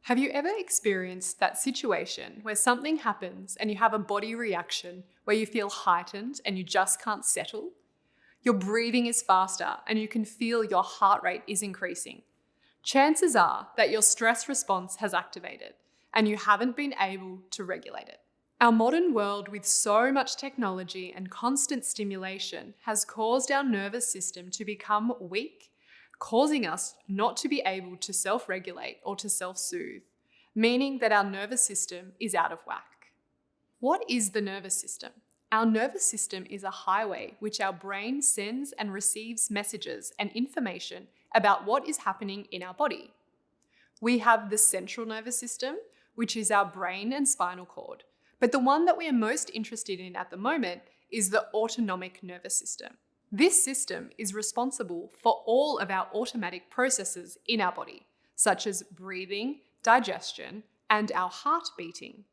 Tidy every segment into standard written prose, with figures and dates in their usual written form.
Have you ever experienced that situation where something happens and you have a body reaction where you feel heightened and you just can't settle? Your breathing is faster and you can feel your heart rate is increasing. Chances are that your stress response has activated and you haven't been able to regulate it. Our modern world with so much technology and constant stimulation has caused our nervous system to become weak, causing us not to be able to self-regulate or to self-soothe, meaning that our nervous system is out of whack. What is the nervous system? Our nervous system is a highway which our brain sends and receives messages and information about what is happening in our body. We have the central nervous system, which is our brain and spinal cord, but the one that we are most interested in at the moment is the autonomic nervous system. This system is responsible for all of our automatic processes in our body, such as breathing, digestion, and our heart beating.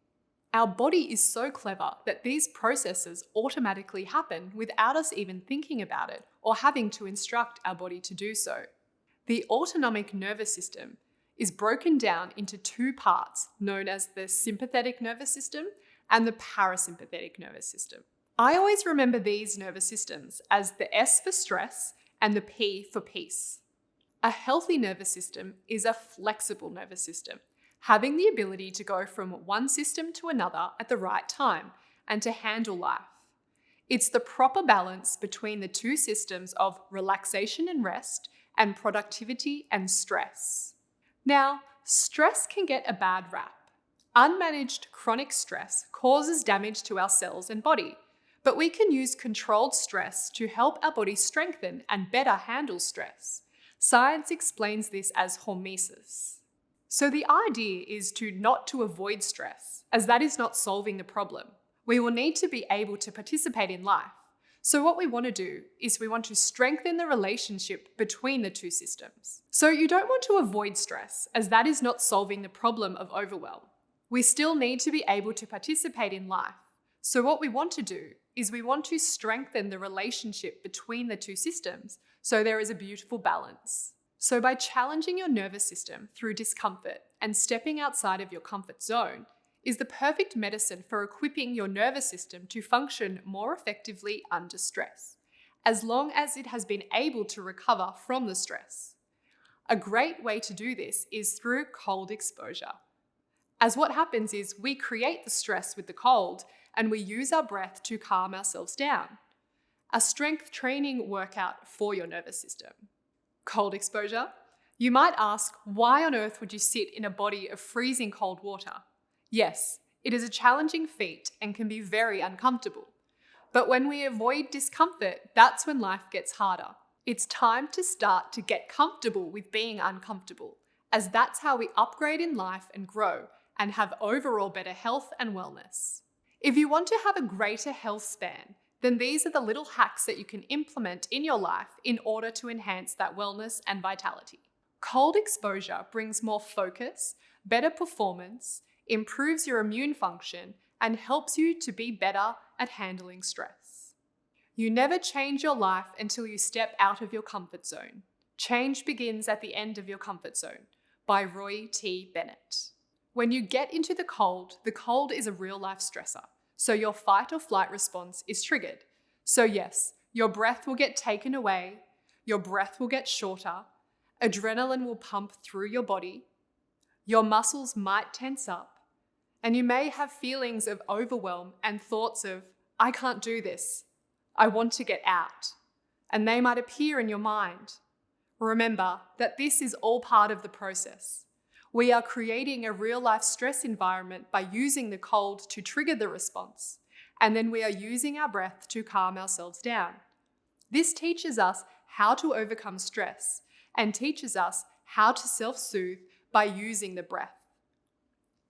Our body is so clever that these processes automatically happen without us even thinking about it or having to instruct our body to do so. The autonomic nervous system is broken down into two parts known as the sympathetic nervous system and the parasympathetic nervous system. I always remember these nervous systems as the S for stress and the P for peace. A healthy nervous system is a flexible nervous system, having the ability to go from one system to another at the right time and to handle life. It's the proper balance between the two systems of relaxation and rest and productivity and stress. Now, stress can get a bad rap. Unmanaged chronic stress causes damage to our cells and body. But we can use controlled stress to help our body strengthen and better handle stress. Science explains this as hormesis. So the idea is not to avoid stress, as that is not solving the problem. We will need to be able to participate in life. So what we want to do is we want to strengthen the relationship between the two systems. So you don't want to avoid stress, as that is not solving the problem of overwhelm. We still need to be able to participate in life. So what we want to do is we want to strengthen the relationship between the two systems so there is a beautiful balance. So by challenging your nervous system through discomfort and stepping outside of your comfort zone is the perfect medicine for equipping your nervous system to function more effectively under stress, as long as it has been able to recover from the stress. A great way to do this is through cold exposure. As what happens is we create the stress with the cold and we use our breath to calm ourselves down. A strength training workout for your nervous system. Cold exposure. You might ask, why on earth would you sit in a body of freezing cold water? Yes, it is a challenging feat and can be very uncomfortable. But when we avoid discomfort, that's when life gets harder. It's time to start to get comfortable with being uncomfortable, as that's how we upgrade in life and grow and have overall better health and wellness. If you want to have a greater health span, then these are the little hacks that you can implement in your life in order to enhance that wellness and vitality. Cold exposure brings more focus, better performance, improves your immune function, and helps you to be better at handling stress. You never change your life until you step out of your comfort zone. Change begins at the end of your comfort zone, by Roy T. Bennett. When you get into the cold is a real-life stressor, so your fight or flight response is triggered. So yes, your breath will get taken away, your breath will get shorter, adrenaline will pump through your body, your muscles might tense up, and you may have feelings of overwhelm and thoughts of, I can't do this, I want to get out, and they might appear in your mind. Remember that this is all part of the process. We are creating a real-life stress environment by using the cold to trigger the response, and then we are using our breath to calm ourselves down. This teaches us how to overcome stress and teaches us how to self-soothe by using the breath.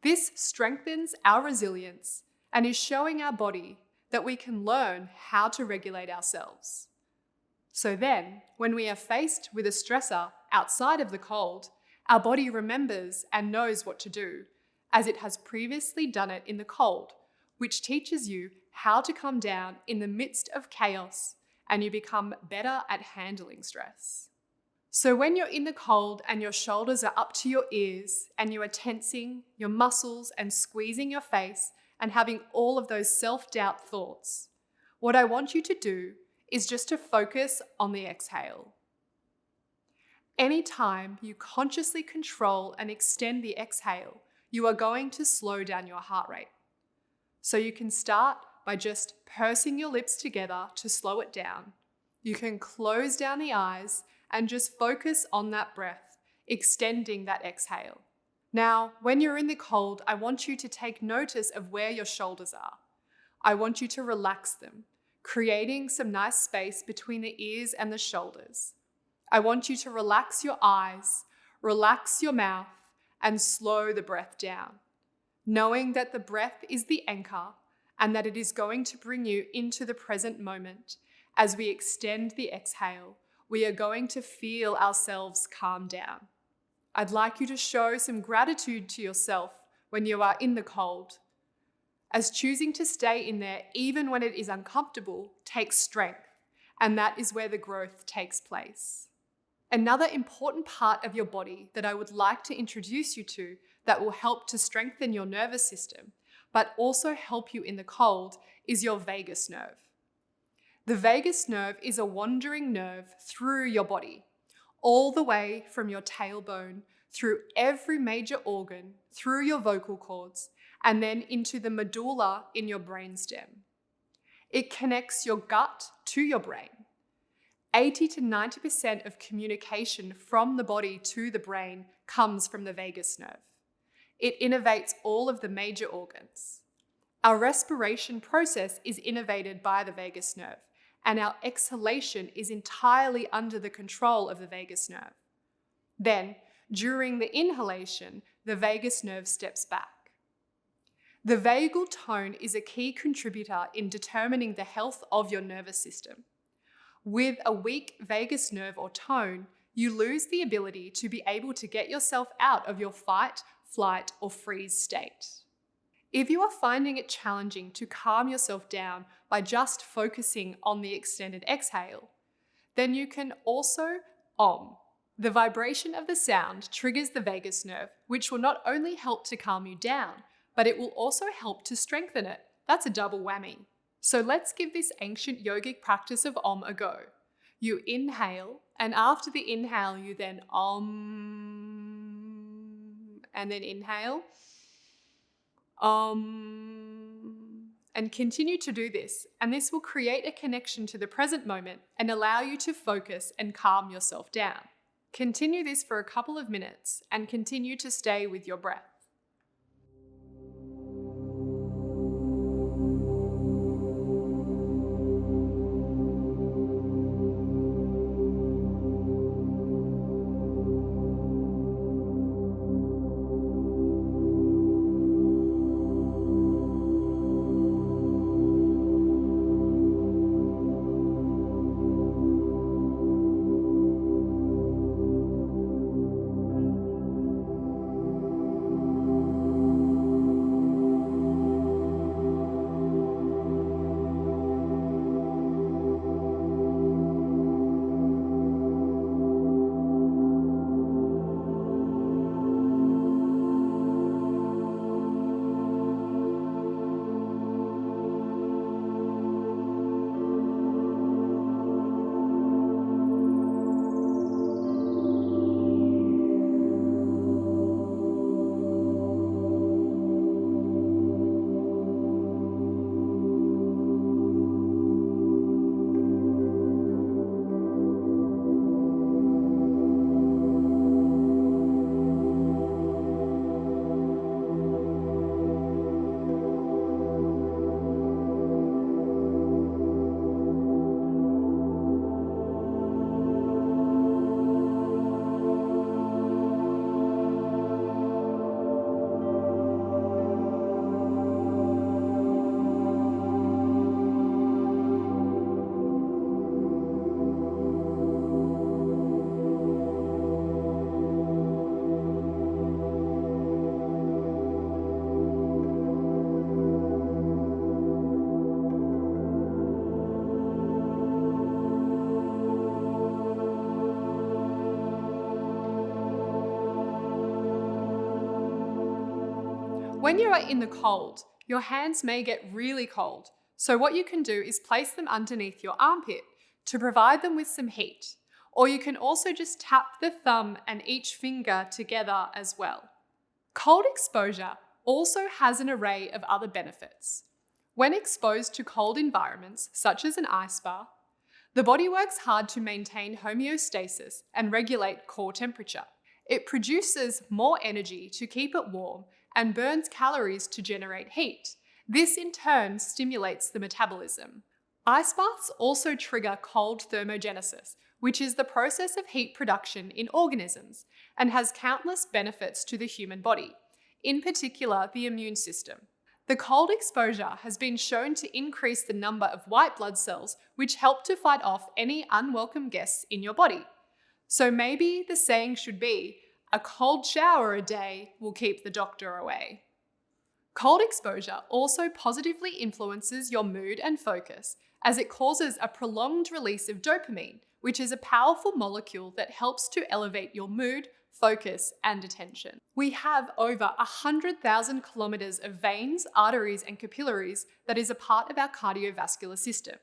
This strengthens our resilience and is showing our body that we can learn how to regulate ourselves. So then, when we are faced with a stressor outside of the cold, our body remembers and knows what to do, as it has previously done it in the cold, which teaches you how to come down in the midst of chaos, and you become better at handling stress. So when you're in the cold and your shoulders are up to your ears and you are tensing your muscles and squeezing your face and having all of those self-doubt thoughts, what I want you to do is just to focus on the exhale. Anytime you consciously control and extend the exhale, you are going to slow down your heart rate. So you can start by just pursing your lips together to slow it down. You can close down the eyes and just focus on that breath, extending that exhale. Now, when you're in the cold, I want you to take notice of where your shoulders are. I want you to relax them, creating some nice space between the ears and the shoulders. I want you to relax your eyes, relax your mouth, and slow the breath down, knowing that the breath is the anchor and that it is going to bring you into the present moment. As we extend the exhale, we are going to feel ourselves calm down. I'd like you to show some gratitude to yourself when you are in the cold, as choosing to stay in there even when it is uncomfortable takes strength, and that is where the growth takes place. Another important part of your body that I would like to introduce you to that will help to strengthen your nervous system, but also help you in the cold, is your vagus nerve. The vagus nerve is a wandering nerve through your body, all the way from your tailbone, through every major organ, through your vocal cords, and then into the medulla in your brainstem. It connects your gut to your brain. 80 to 90% of communication from the body to the brain comes from the vagus nerve. It innervates all of the major organs. Our respiration process is innervated by the vagus nerve, and our exhalation is entirely under the control of the vagus nerve. Then, during the inhalation, the vagus nerve steps back. The vagal tone is a key contributor in determining the health of your nervous system. With a weak vagus nerve or tone, you lose the ability to be able to get yourself out of your fight, flight, or freeze state. If you are finding it challenging to calm yourself down by just focusing on the extended exhale, then you can also Om. The vibration of the sound triggers the vagus nerve, which will not only help to calm you down, but it will also help to strengthen it. That's a double whammy. So let's give this ancient yogic practice of Om a go. You inhale, and after the inhale, you then Om, and then inhale, and continue to do this. And this will create a connection to the present moment and allow you to focus and calm yourself down. Continue this for a couple of minutes and continue to stay with your breath. When you are in the cold, your hands may get really cold, so what you can do is place them underneath your armpit to provide them with some heat, or you can also just tap the thumb and each finger together as well. Cold exposure also has an array of other benefits. When exposed to cold environments, such as an ice bar, the body works hard to maintain homeostasis and regulate core temperature. It produces more energy to keep it warm and burns calories to generate heat. This in turn stimulates the metabolism. Ice baths also trigger cold thermogenesis, which is the process of heat production in organisms and has countless benefits to the human body, in particular the immune system. The cold exposure has been shown to increase the number of white blood cells, which help to fight off any unwelcome guests in your body. So maybe the saying should be, a cold shower a day will keep the doctor away. Cold exposure also positively influences your mood and focus, as it causes a prolonged release of dopamine, which is a powerful molecule that helps to elevate your mood, focus, and attention. We have over 100,000 kilometers of veins, arteries, and capillaries that is a part of our cardiovascular system.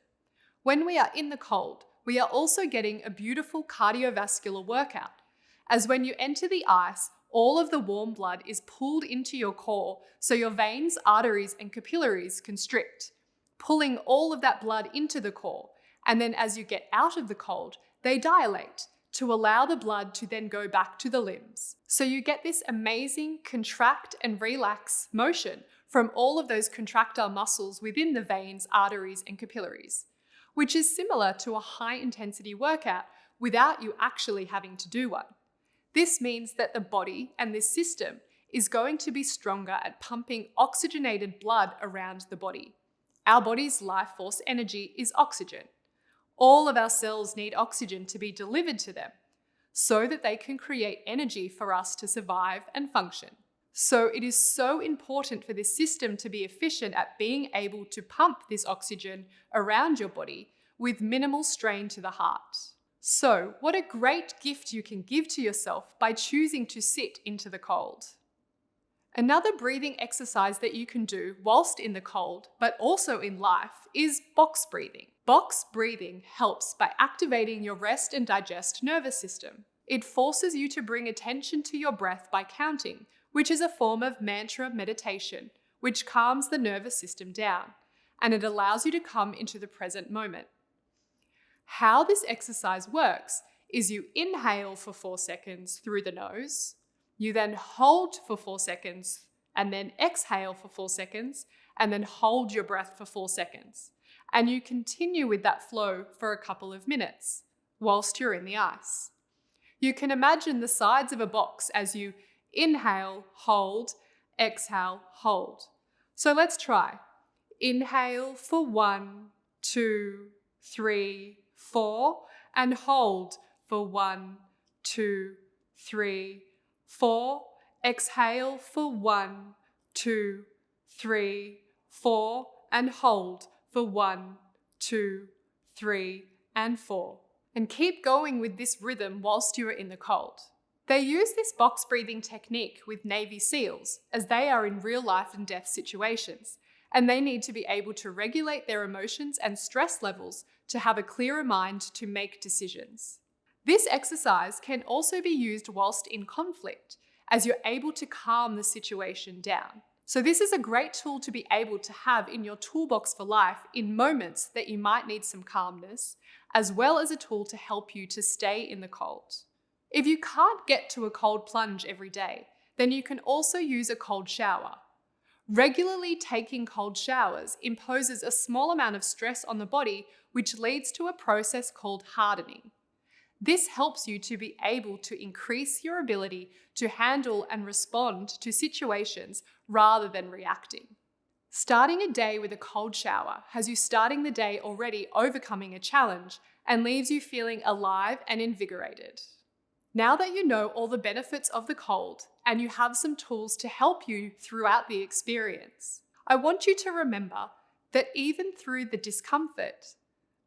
When we are in the cold, we are also getting a beautiful cardiovascular workout, as when you enter the ice, all of the warm blood is pulled into your core so your veins, arteries, and capillaries constrict, pulling all of that blood into the core, and then as you get out of the cold, they dilate to allow the blood to then go back to the limbs. So you get this amazing contract and relax motion from all of those contractile muscles within the veins, arteries, and capillaries, which is similar to a high-intensity workout without you actually having to do one. This means that the body and this system is going to be stronger at pumping oxygenated blood around the body. Our body's life force energy is oxygen. All of our cells need oxygen to be delivered to them so that they can create energy for us to survive and function. So it is so important for this system to be efficient at being able to pump this oxygen around your body with minimal strain to the heart. So what a great gift you can give to yourself by choosing to sit into the cold. Another breathing exercise that you can do whilst in the cold, but also in life, is box breathing. Box breathing helps by activating your rest and digest nervous system. It forces you to bring attention to your breath by counting, which is a form of mantra meditation, which calms the nervous system down, and it allows you to come into the present moment. How this exercise works is you inhale for 4 seconds through the nose, you then hold for 4 seconds, and then exhale for 4 seconds, and then hold your breath for 4 seconds. And you continue with that flow for a couple of minutes whilst you're in the ice. You can imagine the sides of a box as you inhale, hold, exhale, hold. So let's try. Inhale for 1, 2, 3, 4, and hold for 1, 2, 3, 4. Exhale for 1, 2, 3, 4, and hold for 1, 2, 3, and 4. And keep going with this rhythm whilst you are in the cold. They use this box breathing technique with Navy SEALs as they are in real life and death situations, and they need to be able to regulate their emotions and stress levels to have a clearer mind to make decisions. This exercise can also be used whilst in conflict, as you're able to calm the situation down. So this is a great tool to be able to have in your toolbox for life in moments that you might need some calmness, as well as a tool to help you to stay in the cold. If you can't get to a cold plunge every day, then you can also use a cold shower. Regularly taking cold showers imposes a small amount of stress on the body, which leads to a process called hardening. This helps you to be able to increase your ability to handle and respond to situations rather than reacting. Starting a day with a cold shower has you starting the day already overcoming a challenge and leaves you feeling alive and invigorated. Now that you know all the benefits of the cold and you have some tools to help you throughout the experience, I want you to remember that even through the discomfort,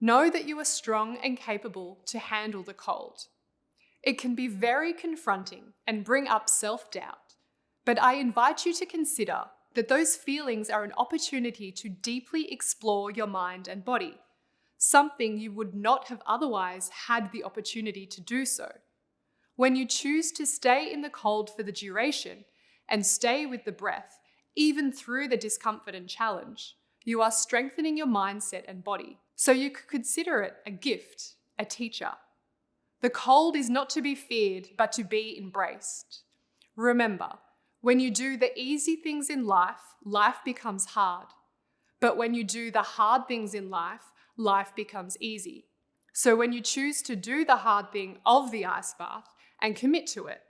know that you are strong and capable to handle the cold. It can be very confronting and bring up self-doubt, but I invite you to consider that those feelings are an opportunity to deeply explore your mind and body, something you would not have otherwise had the opportunity to do so. When you choose to stay in the cold for the duration and stay with the breath, even through the discomfort and challenge, you are strengthening your mindset and body. So you could consider it a gift, a teacher. The cold is not to be feared, but to be embraced. Remember, when you do the easy things in life, life becomes hard. But when you do the hard things in life, life becomes easy. So when you choose to do the hard thing of the ice bath and commit to it,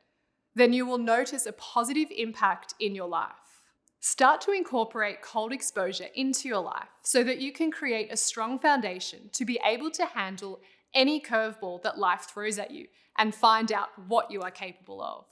then you will notice a positive impact in your life. Start to incorporate cold exposure into your life so that you can create a strong foundation to be able to handle any curveball that life throws at you and find out what you are capable of.